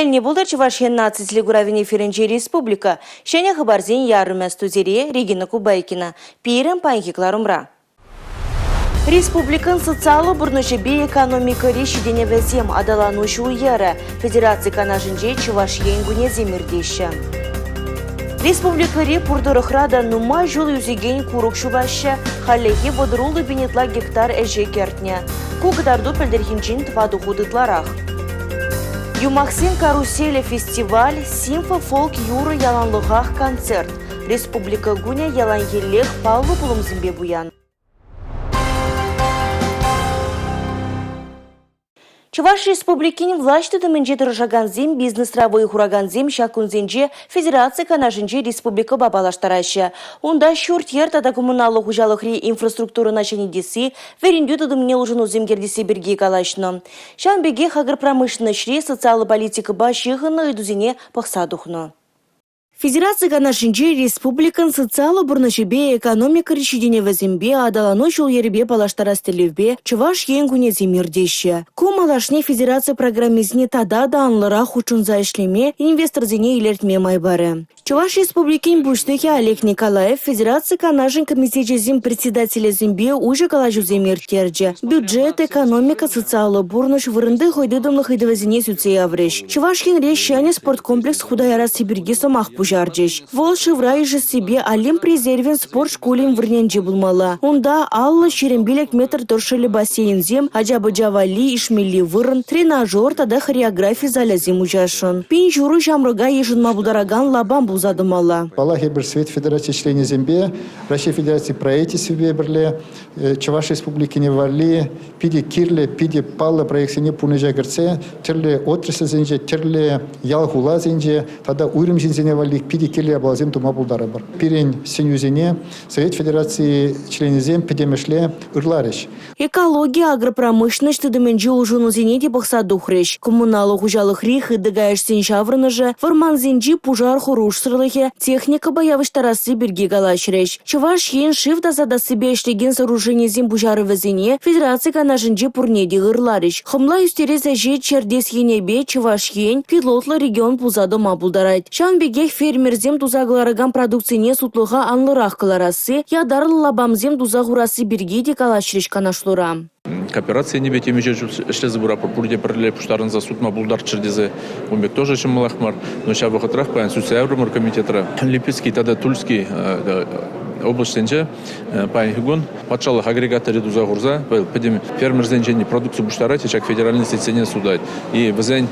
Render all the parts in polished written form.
не булдар Чувашиян нацизли гуравини Ференчи Республика. Шеня хабарзин ярыма студире Регина Кубайкина. Пирен панхикларумра. Республикан социалы бурнышыбе экономика решидене везем адаланушы уяры. Федерация канажынже Чувашиян гуне земирдеші. Республикари пурдырықрада нума жыл юзеген курок шубашы, халеге водырулы бенетла гектар әже кертне. Кугдарду пілдерхинчин тваду худытларах. Юмахсин каруселе фестиваль, симфо фолк юры яланлығақ концерт. Республика гуня ялан елех паллы пулымзымбе буян. Чуваш республикин влашты дымынже тұржаганзем, бизнес-равой хураганзем, шакунзенже Федерация канажынже республика бабалаштарашы. Онда шурт ертада коммуналы хужалықри инфраструктура начинедесі, верендю тыдымне лужыну земгердесі бірге калашны. Шанбеге хагыр промышленнышри социалы политика башығыны ыдузине пақсадухну. Федерация канашынже республикан социалы бурнышыбе экономика решидене вазембе адалану жол еребе палаштарастелевбе Чуваш енгуне земирдеші. Кумалашне федерация программизне тада да анлыра хучунза ишлеме инвесторзине илертме майбары. Чуваш республикин буштыхе Олег Николаев федерация канашын комитете зим председателя зембе уже калажу земиртерджи. Бюджет, экономика, социалы бурныш вырынды хойдыдымлы хойдывазине сүтсе авреш. Чувашкин решяне спорткомплекс худаяра Сибирге сомах пужарджиш. Вол шеврай же себе алим презервен спорт школем вырненже булмала. Онда аллы шерембелек метр торшили бассейн зем, аджабы джавали ишмели вырын, тренажер тада хореография заля зем ужашын. Пин журу жамрыга ежын мабудараган лабам булзадымала. Палахи бір Свет Федерации члене зембе, Россия Федерации проекте себе бірле, Чуваш Республики не варли, пиди кирле, пиди паллы проекцияне пунежа гірце, терле отрасль зенже, терле ялхула зенже, тада уйрым зензене варли, пиди кирле абалзем тума булдары бар. Пирен сенюзене Совет Федерации члене зем педемешле ырларыш. Экология, агропромышленность тыдыменже ужуну зенеде бақсадухреш. Коммуналы хужалық рих и дыгаеш сеншаврыны же, варман зенжи пужар хуруш сырлыхе, техника боявыштарасы бірге галашреш. Чуваш ен шифта задасы бешлеген сооружение зем пужары вазене, Федерация канажынже пурнеде ырларыш. Хымла юстерезе же чердес енебе Чуваш ен пилотлы регион пулзады мабулдарайт. Шанбеге фермерзем тузагларыган продукцияне сутлыға анлырақ кыларасы, ядарлы лабамзем тузагурасы бірге де калашреш канашлыра. Кооперация не бете меже эшлезе бура пурде перле пуштарын за сутма булдар чердезе умбек тоже чем малахмар, но ща выходрах паян суцеаврымыр комитетра Липецкий тада Тульский областенже паян хигон патшалық агрегаторы дуза гурза педем фермерзенжени продукцию буштарать чак федеральный сецене судать и везень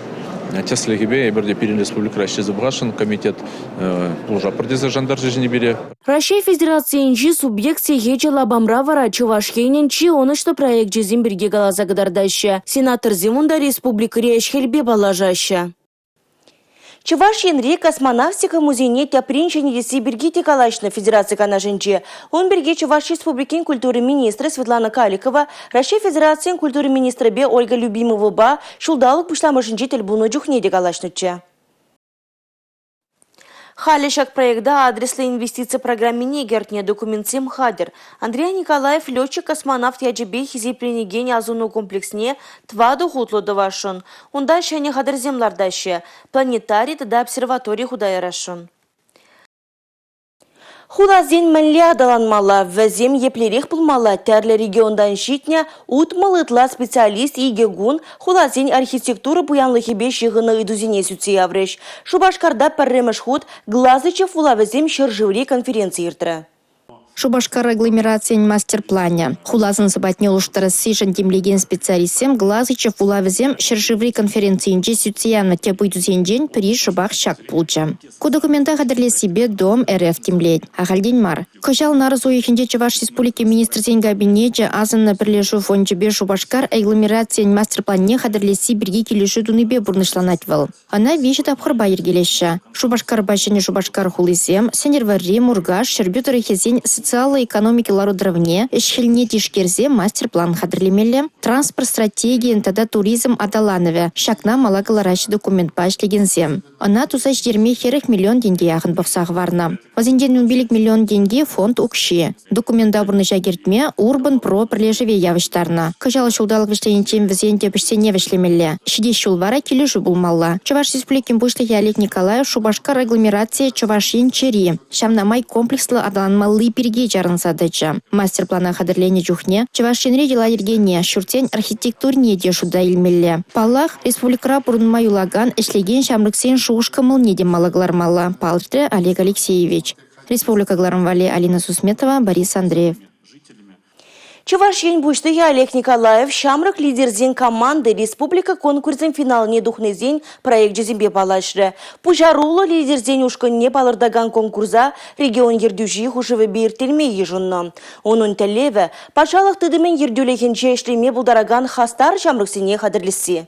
Тесле гибе, берде пирин республика Россия забрашен, комитет пложа продеза жандар жизни бере. Россия Федерации инжи субъект сехече лабамра вара Чувашкененчи, он что проект жизнь берге галаза гадардаща. Сенатор Зимунда республика Решхельбе балажаща. Чувашин рек космонавтика музейне тяпринчени деси бергите калашна Федерации канажынче. Он берге Чуваш республикин культуры министра Светлана Каликова, Россия Федерации культуры министра бе Ольга Любимова ба, шулдалық пушламашынче тельбуну джухнеде калашныче. Халишак проекта адреслы инвестиции программе негертне документсем хадер. Андрей Николаев, летчик-космонавт яджебе хизипленегене азуну комплексне тваду хутлу давашын. Онда шане хадер землардаща. Планетарий тада обсерваторий худайрашын. Хулазен мәнле адаланмала, вәзем еплерек пулмала, тәрлі региондан шитне утмалытла специалист игегун хулазен архитектура буянлыхебе шығыны идузине сүтсе авреш. Шубашкарда пәрремеш худ Глазычев улавезем шыржывли конференции иртірі. Шубашкар агломерациян мастер-плане. Хулазын забатне луштарасы жантемлеген специалистем Глазычев улавызем шыржыври конференциинже сюцияны тепуйдузенжен при шубах шак пулча. Ку документа хадырле себе дом РФ темлет. Ахальден мар. Кожал нарызу ехенде Чуваш республики министрсен кабинете азынна бірлешу фончебе Шубашкар агломерациян мастер-плане хадырле си бірге келеші дуныбе бурнышланатвал. Она вешет абхырба ергелеші. Шубашкар башыне Шубашкар хулызем, сенерварри, мургаш, шербютары хезен социалы экономики ларудровне, эшхельне тишкерзе мастер-план хадрлемелле, транспорт стратегии тада туризм адаланове, шакна малагалараш документ башлегензе. Она тусаш дерме херых миллион деньги яхын бавсах варна. Вазинден убилик миллион деньги фонд укши. Документ дабурны жагертме урбан про прилежеве явыштарна. Кажалы шулдалық вишленечем визенде бішсене вишлемелле. Шиде шулвара кележу булмалла. Чуваш республикин бушлых Олег Николаев Шубашка агломерация Чувашин Чери. Шамнамай комплекслы адаланмаллы перге жарын задача. Мастер-плана хадырлене жухне Чувашинре дела ергене шуртень архитектурне дешуда илмелле. Паллах республикара бурунмай улаган эшлеген шамрыксен шуушка мылне демалаглармалла. Палтре Олег Алексеевич. Республика Гларамвали Алина Сусметова, Борис Андреев. Чувашин буштыхи Олег Николаев шамрак лидерзен команды республика конкурсен финалне духнезен проект жезембе балашры. Пужарулы лидерзен ушкынне балырдаган конкурса регион ердюжи хушывы биртелме ежунна. Onun тәлеві пашалық тыдымен ердюлехенче эшлеме булдараган хастар шамраксене хадырлisi.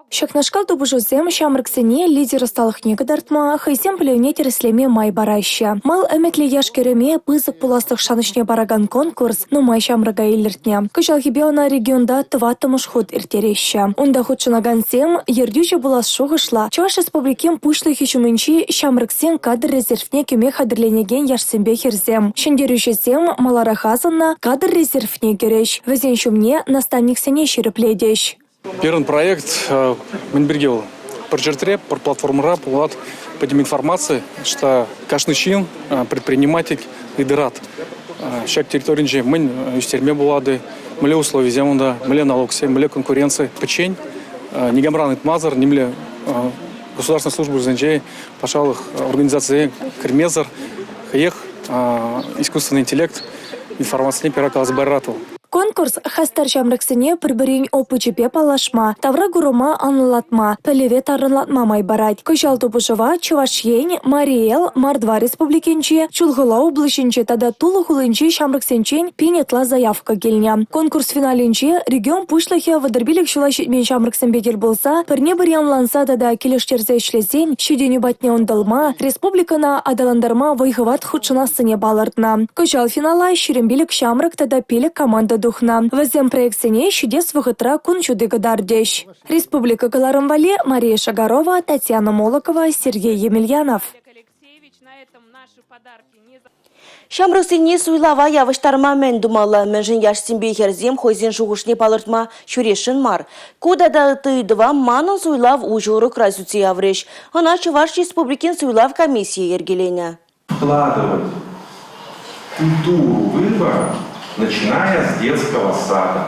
Шакнашкал добужузем шамрыксене лидер сталых негадартма, хайсем плеуне тереслеме май бараща. Мал эметле яшкереме пызык пуластых шанышне бараган конкурс, но май шамрага илертне. Кышал хибеона регионда тываттымыш худ иртереща. Унда худшынаган сем, ердюче булас шугышла. Чуваш республикем пушлы хищумынчи шамрыксен кадр резервне кеме хадырленеген яшсембе херзем. Шендерющесем малара хазанна кадр резервне кереш. Везен шумне наставник сене ширепледеш. Первый проект Минбергел прочертреп, про платформу вот подим информации, что каждый чин предприниматель лидерат. Шаг территории мы юстерме булады, мы условия земунда, мы налогсе, мы конкуренции, печень, не гамранный мазар, не мы государственная служба ЗНЖ, пожалуй, организации Кремезер, хаех, искусственный интеллект, информация не пиракалась барату. Конкурс хастар шамрыксене пірбірін опычепе палашма, тавра гурума анылатма, пілеве тарынлатма май барать. Кышал тупышыва Чувашьень, Мариэл, Мардва республикенче, Чулгыла облаченче тада тулы хулынче шамрыксенчен пенетла заявка келня. Конкурс финалинче регион пушлахе вадырбилик шулашетмен шамрыксенбегел болса, пірне бір ямланса тада келештерзе ішлезен, шедені батне ондалма, республикана адаландарма вайхыват худшынасыне балыртна. Кышал финала ширембилик шамрык тада пелек команда духна. Вазем проекцине чудес выхотра кун чуды гадардеш. Республика Галарамвали, Мария Шагарова, Татьяна Молокова, Сергей Емельянов. Шамрыксене суйлава явыштарма мен думала, менжин яшсембе херзем хойзен шугушне палыртма шурешин мар. Кудада тыйдыва манын суйлав ужурык разюце явреш. Ана Чуваш республикин суйлав комиссия ергелене. Вкладывать культуру выбора, начиная с детского сада.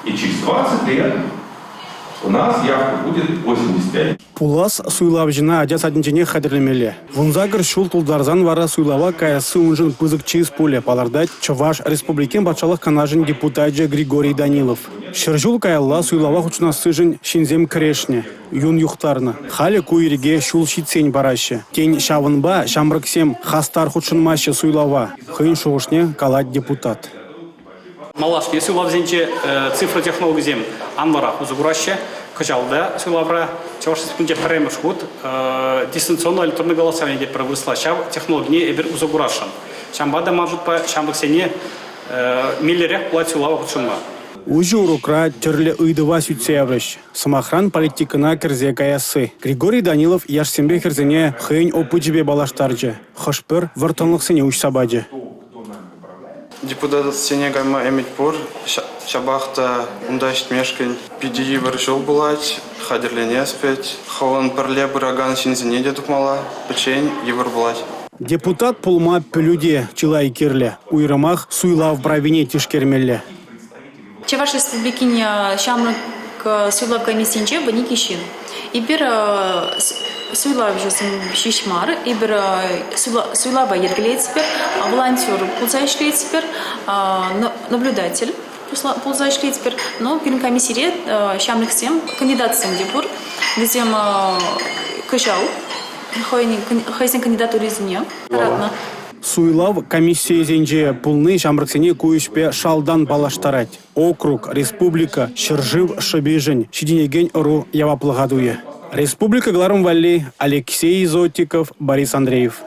И через 20 лет у нас явка будет 85. Пулас суйлав жина адяс адинчене хадырлемеле. Вунзагыр шул тулдарзан вара суйлава каясы унжын пызык чиз поле палардать Чуваш республикен батшалық канажын депутатжа Григорий Данилов. Шыржул каялла суйлава хучна сыжын шинзем крешне, юн юхтарны. Хали куириге шул шитсень бараще. Тень шавынба шамрыксем хастар хучынмаще суйлава. Хын шуғышне калать депутат. Малаш, если у вас зенче цифра технологий зем, анвара узагураще, качалда, силавра, чего же спунте премеш худ, дистанционное электронное голосование где провысла, чав технологии эбер узагурашан. Шамбада мажут по шамбаксене миллерех платить улава худшунма. Ужи урукра терле ыйдыва сүтсеяврыш. Самохран политикына кірзе каясы. Григорий Данилов яшсембе кірзене хыйн опыджбе балаштаржы. Хышпыр вартанлықсыне уч сабаджы. Депутат Сенегама Эмитпур, Шабахта Ундашт Мешкин, Пиди Варшил Булать, Хадерлене спеть, Хован Парле Бураган Синзине Дедукмала, Печень Евр Булать. Депутат пулма пелюде Чилай Кирле, уйрамах суйлав бравине тишкермелле. Чуваш республикин шамрак суйлав комиссинче баникишин. Ибир суйлав жесим шишмар, ибир суйлава ергелецпер, волонтер пулзайшлецпер, наблюдатель пулзайшлецпер, но перед комиссией шамрак сем кандидат сем депур, везем кышау, хайсен кандидатуре зине, радна. Суйлав комиссия зенже пулны шамрыксене куишпе шалдан балаштарать. Округ, республика, Шыржив, Шабежень, Шидинеген Ру Яваплыгадуе. Республика Гларамвали, Алексей Зотиков, Борис Андреев.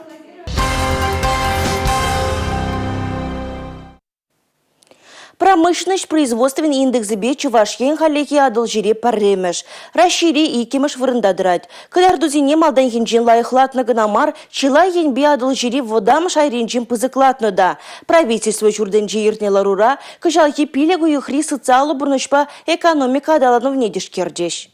Промышленность производственный индексы бе Чувашьен халлехи адыл жире парремеш. Расшири икимеш вырындадырать. Кылардузине малдан хинжин лайхлатны гынамар, чила енбе адыл жире водам шайринжин пызыклатны да. Правительство журденжи иртнеларура, кыжалхи пилегу юхри социалы бурнышпа экономика адалану внедишкердеш.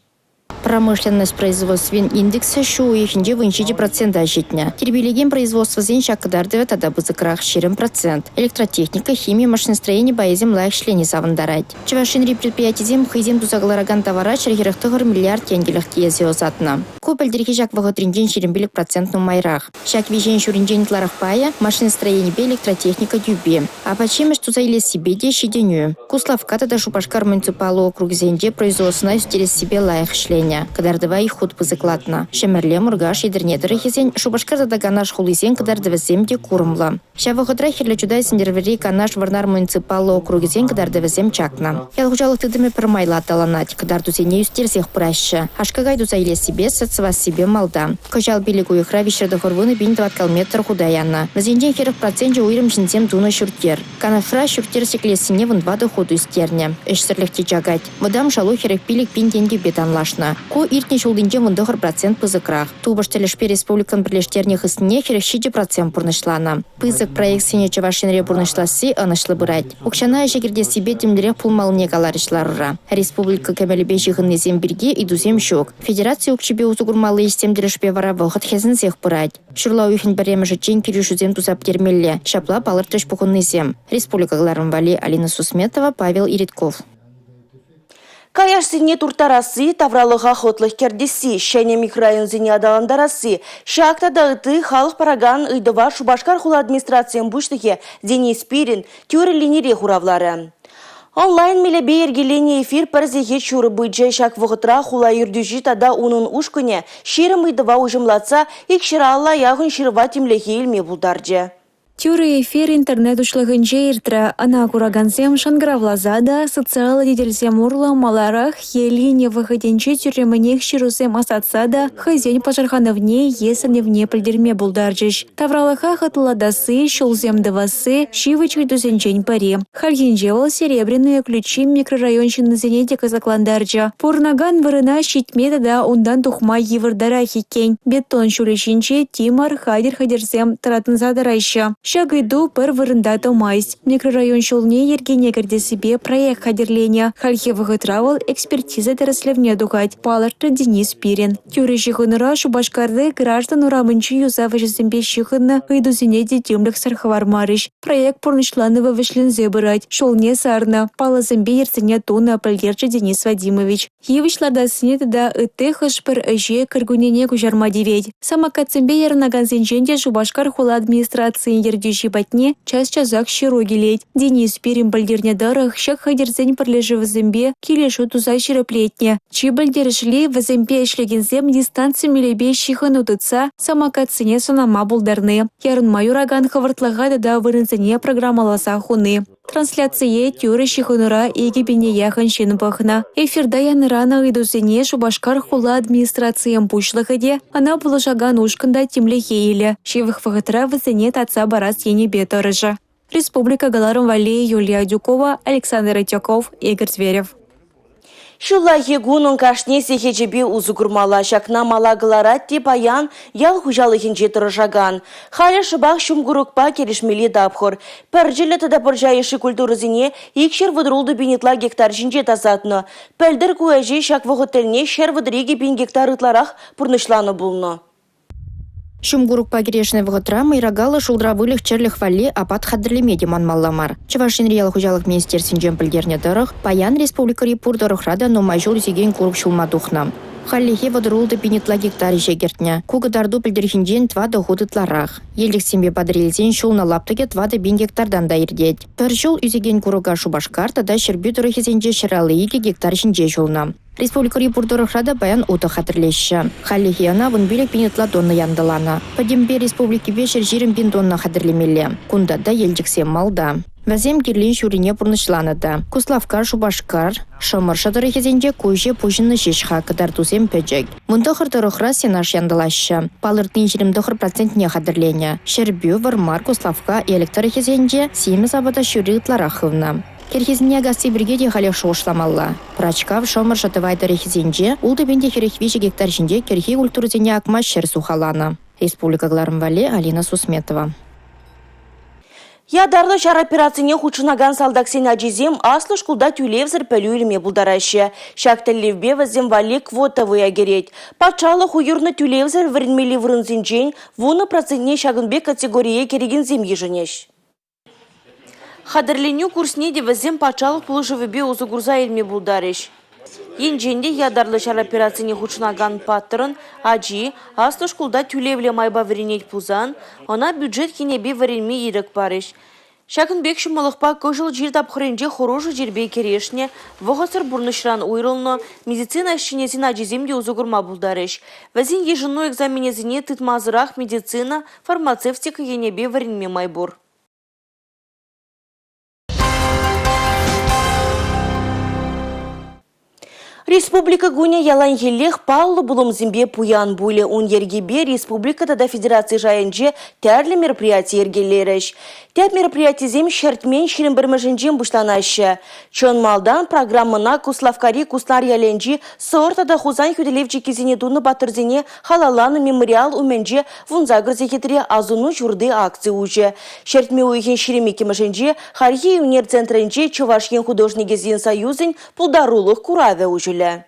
Промышленность производствен индекса шу ихинже 20% житня. Тербелеген производство зен шакыдарды тада бызыкрах 4%. Электротехника, химия, машиностроение баезем лайх шлени савандарать. Чувашинри предприятий зем хызем тузаглараган товара шархерахтыгыр миллиард тенгелях тиезе озатна. Копельдерхи жак ваготринжен шерембелек процентным майрах. Шак вижен шуринжен тларах пая, машиностроение бе электротехника дюбе. А почему что за или себе де щеденю? Куславка тада Шупашкар муниципалу округ зенде производственная стерес себе лайх шлени. Кадардывай худ пызыклатна. Шемерле мургаш едернедері хезен Шупашкар задаганаш хулизен кадардывезем де курымла. Шавахыдра херле чудай сендервери канаш варнар муниципалу округезен кадардывезем чакна. Ялхужалық тыдыме пырмайла аталанать, кадардузене юстерсех праща. Ашкагай дузайле себе, сацвас себе малда. Кожал билигу ихра вишерді хорвыны бин 20 километр худаянна. Назенден херых проценте уйрым жинзем дуна шуртер. Канафра шуртер секлесине вон 2 доходу истерня. Эшсерлехте чагать. Мадам шалу херых пилик пин деньги бетанлашна. Ко иртне шулдинде вындохар процент пызыкрах. Тубаш телешпе республикан бірлештернех існе херых 6% пурнышлана. Пызык проект сене Чувашинре пурнышласы анышлы бұрать. Укшана ешегерде себе темдерек пулмалыне каларышларыра. Республика кемелебе жиғыннезем бірге идузем шок. Федерация укчебе узугурмалы истемдерешпе вара вахыт хезін сех бұрать. Шурлау ихін біремежі чен кирюшузем тузап термелле. Шапла палыртыш пухыннезем. Республика Гларымвали, Алина Сусметова, Павел Иритков. Каяшсыне туртарасы, тавралыға хотлых кердесі, шәне микрорайон зіне адаландарасы, шакта дағыты халық параган ұйдыва Шубашкар хула администрациян бұштығы Денис Пирин тюрі линере хуравлары. Онлайн милебе ергелене эфир парзеге чуры бұйджай шак вғытра хула юрдюжи тада унын ушкыне шерім ұйдыва ұжымлатса, икшіра алла яғын шырва темлеге илме бұлдарджа. Тюры эфир интернет ушлыгынче иртра, ана курагансем шангравлазада, социалы диделсем урла маларах, елине выходенче тюремынех ширусем асатсада, хазень пажархановне, есаневне пальдерме булдарджиш. Тавралаха хатладасы, шулзем давасы, шивычы дузенчень паре. Хальгенжевал серебряные ключи микрорайонщины зенеде казакландарджа. Пурнаган вырына щитмеда да ундан тухма евардарахи кень. Бетон шулищинче Тимар хадер хадерсем таратнзадарайща. Шагайду пер вырындата майс. Микрорайон шулне ергене керде себе проект хадерления. Хальхевығы травыл экспертиза тереслевне духать. Паларты Денис Пирин. Тюры шихыныра Шубашкарды граждан урамынчы юзавы жесембе шихынны ыйдузине детимлік сархавар марыш. Проект порнышланы вышлензе бырать. Шулне сарна. Палазымбе ерсене туна апальдерчы Денис Вадимович. Евишларда синеті да ыты хышпыр ыже кыргунене кужарма девет. Самакатсымбе ернаган зенженде Шубашкар хула администрации ердюши батне час-часак щиро гелеть. Денис Пирин бальдерне дарах щак хадерзень парлежи в зембе килешу туза щироплетне. Чи бальдершли в зембе шлегензем дистанции милебе щихан утыца самакатсыне сонама булдарны. Ярын майураган хавартлагада да вырынсыне программаласа хуны. Трансляция тюры щихынура егебене яхан щенпахна. Эфирда янырана ыйдусыне Шубашкар хула администрациям пушлыхаде, она булашаган ушканда тимлехейле. Щивых вахытра высыне таца барас ене беторыжа. Республика Галарым-Вали, Юлия Дюкова, Александр Итяков, Игорь Зверев. Шула егунун кашне сехечебе узугурмала шакна малагылара тепаян ял хужалыхин жетырышаган. Халя шыбақ шумгурукпа келешмели дапхор. Пәржилі тада пыржайышы культурызине икшер выдрулды бенетла гектар жинже тазатны. Пәлдір куәжі шак вғытылне шер выдреге бен гектар ытларах пұрнышланы бұлны. Шумгурук пагрешный вғытра майрагалы шулдравылых черлих вали апат хадрлемеде манмалламар. Чувашин реал хужалых министерствен джемпельдерне дырых, паян республика репурдырых рада, но майжул зеген курук шулмадухна. Халлихе водрулды пинетла гектари жегертня. Кугадарду пельдерхинжен 2 доходы тларах. Елдік сембе подрелзен шул на лаптыге 2 бин гектардан да ирдеть. Пер жол үзеген куруга Шубашкар тада шербютыры хезенже шералы 2 гектар шинже жолна. Республика репурдырых рада баян уты хатырлеші. Халлихе ана вынбелек пинетла донны яндылана. Падембе республики бешер жирим бин донна хатырлемеле. Кунда да елдік сем малда. Вазем кирлин шурине пурнышланады. Куславкар, Шубашкар, Шамыр шатыры хезенде көже пужынны шешха кадартусем пөджек. Мұнда хырдырықра сенаш яндылашы. Палыртын 20% не хадырлене. Шербю, Вармар, Куславка, электары хезенде семіз абада шүрі ытларахывна. Керхизне гастибриге де хале шоушламалла. Прачкав шомыр шатывайды рехизенже, улды бенде херехвиші гектар жинде керхи культурзене акма шер сухалана. Республика Гларымвале, Алина Сусметова. Ядарлы шар операцияне хучынаган салдаксен ажизем аслы шкулда тюлевзір пөлі үліме бұлдарашы. Шактылевбе вазем вали квотовый агерет. Патшалы хуюрны тюлевзір вірінмелі вырынзенжен, вуны процентне шагынбе категория кереген земге жынеш. Хадырленю курсне де вазем патшалық пулышывыбе узугурза елме бұлдарыш. Енженде ядарлы шар операцияне хучынаган паттырын ажи аслы шкулда тюлевле майба вірінет пузан, она бюджет кенебе вірінме ерік барыш. Шакынбек шымылықпа көжіл жер тапқырынже хорожы жербе керешне, вғасыр бұрнышран уйрылны, медицина ішченезін ажиземде узугурма бұлдарыш. Вәзін ежінну экзаменезіне тытмазырақ медицина, фармацевтика енебе вірінме майбур. Республика Гуня ялан елех паллы булым зимбе пуян буле он ергебе республика тада федерации жайынже тәрлі мероприятие ергелеріш. Тәп мероприятие зем шертмен шерін бірмежінжен бұштанашы. Чон малдан программына куславкари куслар яленжи сортада хузан хүделевчі кезіне дуны батырзене халаланы мемориал уменже вунзагыр зекетіре азуну журды акции уже. Шертме уйхен шеремеке мәжінже Харьи унер центренже Чувашьен художнигезин союзын пулдарулық кураве ужылы.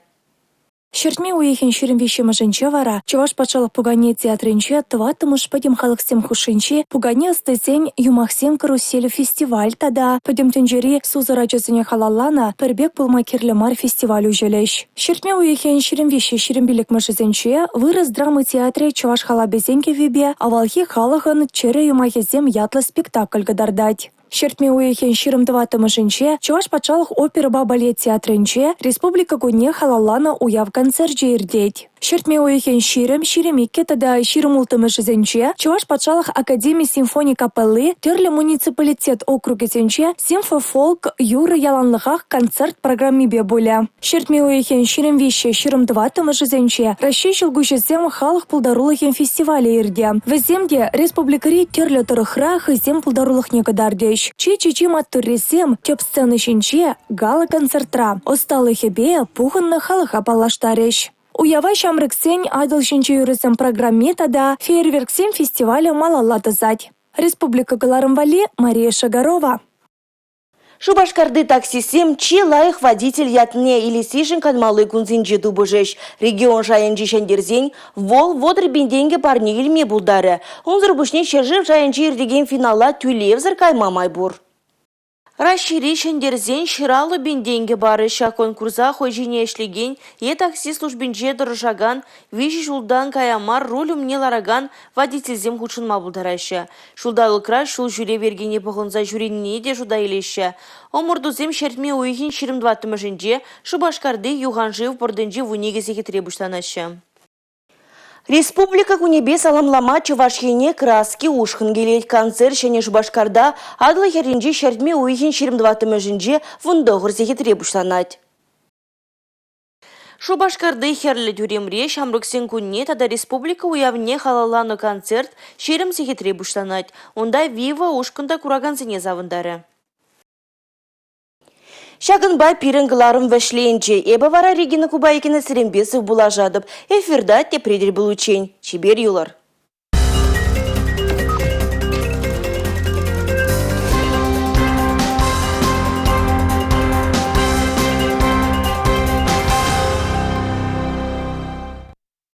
Шертме уехен шеремвище маженче вара, Чуваш патшалық пугане театренче, тыватымыш падем халықсем хушинче, пугане астызен юмахсен карусель фестиваль тада, падем тенджери сузыра жезіне халалана, пербек пулма керлемар фестиваль ужелеш. Шертме уехен шеремвище шерембилік мажезенче, выраз драмы театре Чуваш халабезенке вебе, авалхи халығын чере юмахезем ятлы спектакль гадардать. Шертме уехен ширымдыватымы жінче, Чуваш патшалық опера балет театрынче, Республика Гуне халалана уяв концерт жердеть. Шертме уехен ширемекке тада ширымултымы жізінче, Чуваш патшалық академия симфоний капеллы, терлі муниципалитет округезінче, симфофолк юры яланлығақ концерт программибе боля. Шертме уехен ширемвище ширымдыватымы жізінче, Россия жылгушезем халық пулдарулығен фестивалі ерде. Веземде республикари терлі тұрықра хызем пулдарулық негадардеш. Чи-чи-чи маттурресем, теп сцены шинче, гала концертра. Осталы хебе пухынны халыға балаштареш. Уява шамрыксен адыл шинче юрысем программе тада фейерверксем фестиваля малалатызать. Республика Гларымвале, Мария Шагарова. Шубашкарды таксисем чи лайық водитель ятне или сишен канмалы кунзинжи дубыжеш. Регион жайынжи шендерзен вол водыр бенденге парни илме булдары. Он зарбушне шержив жайынжи ирдеген финала тюлевзір каймамай бур. Расшири шендерзен ширалы бенденге бары ша конкурса хойжине эшлеген е такси службинже дыржаган виши жулдан каямар рулюм не лараган водительзем хучынма булдарайшы. Шулдалықра шул жүре вергене бұғынза жүреніне де жуда елеші. Омырдузем шертме уйхин ширымдватымы жінже Шубашкарды юғанжив бұрдынжи вунегезе кетіре бұштанашы. Республика Кунебе саламлама Чувашьене краски ушхын келет концерт және Шубашкарда адлы херінже шертме уйхин ширымдватымы жінже вундоғырзе кетіре бұштанат. Шубашкарды херлі дүремре шамрыксен күнне тада республика уявне халаланы концерт шерімсе кетіре бұштанат. Онда Вива ушкында курагансыне завындары. Шагынбай пиріңгіларым вәшленче, эбі вара Регина Кубайкина сірімбесі бұлажадып, эфирда тепредер бұл учен. Чебер юлар.